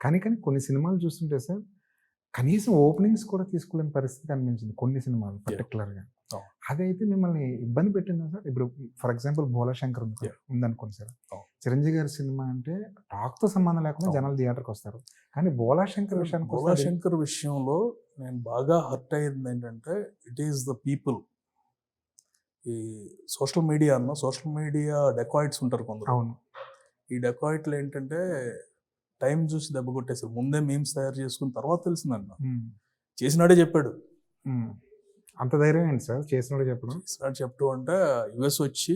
కానీ కొన్ని సినిమాలు చూస్తుంటే సార్ కనీసం ఓపెనింగ్స్ కూడా తీసుకోలేని పరిస్థితి కనిపించింది కొన్ని సినిమాలు పర్టికులర్‌గా. అవును. అదైతే మిమ్మల్ని ఇబ్బంది పెట్టిందా సార్? ఇప్పుడు ఫర్ ఎగ్జాంపుల్ 'భోళాశంకర్' ఉందనుకోండి సార్. అవును. చిరంజీవి గారి సినిమా అంటే టాక్‌తో సంబంధం లేకుండా జనాలు థియేటర్‌కొస్తారు. కానీ 'భోళాశంకర్' విషయానికొస్తే 'భోళాశంకర్' విషయంలో నేను బాగా హర్ట్ అయ్యింది ఏంటంటే, ఇట్ ఈస్ ద పీపుల్. ఈ సోషల్ మీడియా డెకాయిట్స్ ఉంటారు కొందరు. అవును. ఈ డెకాయిట్లు ఏంటంటే టైం చూసి దెబ్బ కొట్టేసారు. ముందే మీమ్స్ తయారు చేసుకున్న తర్వాత తెలిసిందండి నాకు. చేసినాడే చెప్పాడు. అంత ధైర్యం ఏంటి సార్ చేసినోడే చెప్పడం? చేసినాడు చెప్పడం అంటే యుఎస్ వచ్చి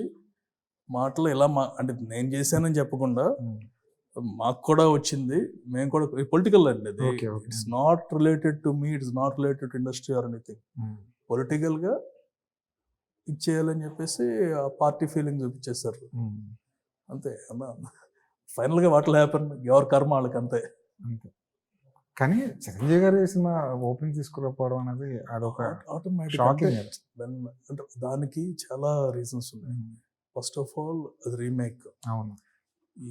మాటలు ఇలా అంటే నేను చేశానని చెప్పకుండా మాకు కూడా వచ్చింది, మేము కూడా పొలిటికల్ అండి అది. It's not related to me, it's not related to industry or anything. పొలిటికల్గా ఇచ్చేయాలని చెప్పేసి ఆ పార్టీ ఫీలింగ్ చూపించేస్తారు అంతే. ఫైనల్గా వాట్ విల్ హ్యాపెన్, ఎవరి కర్మ వాళ్ళకి అంతే. కానీ చిరంజీవి గారి సినిమా ఓపెనింగ్ తీసుకురాకపోవడం అనేది అదొక ఆటోమేటిక్. అంటే దానికి చాలా రీజన్స్ ఉన్నాయి. ఫస్ట్ ఆఫ్ ఆల్ అది రీమేక్. అవును. ఈ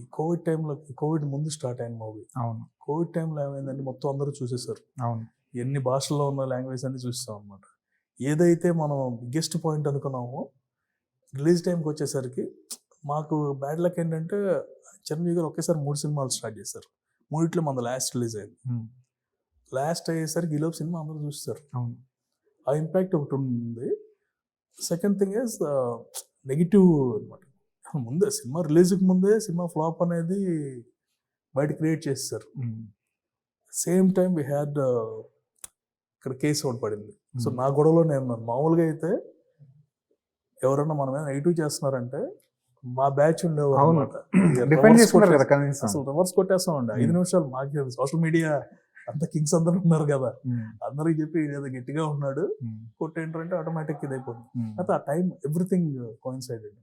కోవిడ్ ముందు స్టార్ట్ అయిన మూవీ. అవును. కోవిడ్ టైంలో ఏమైందంటే మొత్తం అందరూ చూసేసారు. అవును. ఎన్ని భాషల్లో ఉన్న లాంగ్వేజ్ అన్ని చూస్తాం అనమాట. ఏదైతే మనం బిగ్గెస్ట్ పాయింట్ అనుకున్నామో రిలీజ్ టైంకి వచ్చేసరికి మాకు బ్యాడ్ లక్ ఏంటంటే చిరంజీవి గారు ఒకేసారి 3 సినిమాలు స్టార్ట్ చేశారు. 3 మన లాస్ట్ రిలీజ్ అయింది. లాస్ట్ అయ్యేసరికి ఈలోపు సినిమా అందరూ చూస్తారు. అవును. ఆ ఇంపాక్ట్ ఒకటి ఉంది. సెకండ్ థింగ్ ఈజ్ నెగిటివ్ అనమాట. ముందే సినిమా రిలీజ్కి ముందే సినిమా ఫ్లాప్ అనేది బయట క్రియేట్ చేస్తారు. సేమ్ టైం వీ హ్యాడ్ ఇక్కడ కేసు ఒకటి పడింది. సో నా గొడవలో నేను మామూలుగా అయితే ఎవరన్నా మన మీద నెగిటివ్ చేస్తున్నారంటే మా బ్యాచ్ ఉండేవారు అనమాట. అసలు రివర్స్ కొట్టేస్తాం అండి. 5 నిమిషాలు మాకు సోషల్ మీడియా అంత కింగ్స్ అందరూ ఉన్నారు కదా, అందరికి చెప్పి ఏదో గట్టిగా ఉన్నాడు కొట్టేంటంటే ఆటోమేటిక్ ఇది అయిపోతుంది. అయితే ఆ టైం ఎవ్రీథింగ్ కోయిన్సైడెడ్.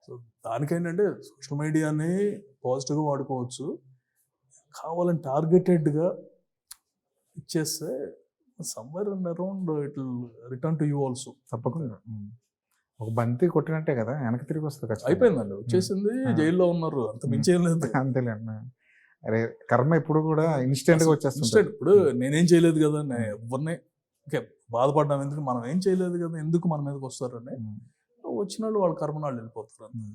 సో దానికేంటంటే సోషల్ మీడియాని పాజిటివ్గా వాడుకోవచ్చు, కావాలని టార్గెటెడ్గా ఇచ్చేస్తే somewhere and around it will return to you also. తప్పకుండా ఒక బంతి కొట్టినట్టే కదా వెనక్కి తిరిగి వస్తుంది. అయిపోయిందండి, వచ్చేసింది, జైల్లో ఉన్నారు, అంత మించేం లేదు. అంతేలేండి. అరే కర్మ ఇప్పుడు కూడా ఇన్స్టెంట్గా వచ్చేస్తుంది. ఇప్పుడు నేనేం చేయలేదు కదా, ఎవరిని బాధపడ్డాం ఎందుకు, మనం ఏం చేయలేదు కదా, ఎందుకు మన మీదకి వస్తారని వచ్చిన వాళ్ళు వాళ్ళ కర్మ వాళ్ళు వెళ్ళిపోతారు.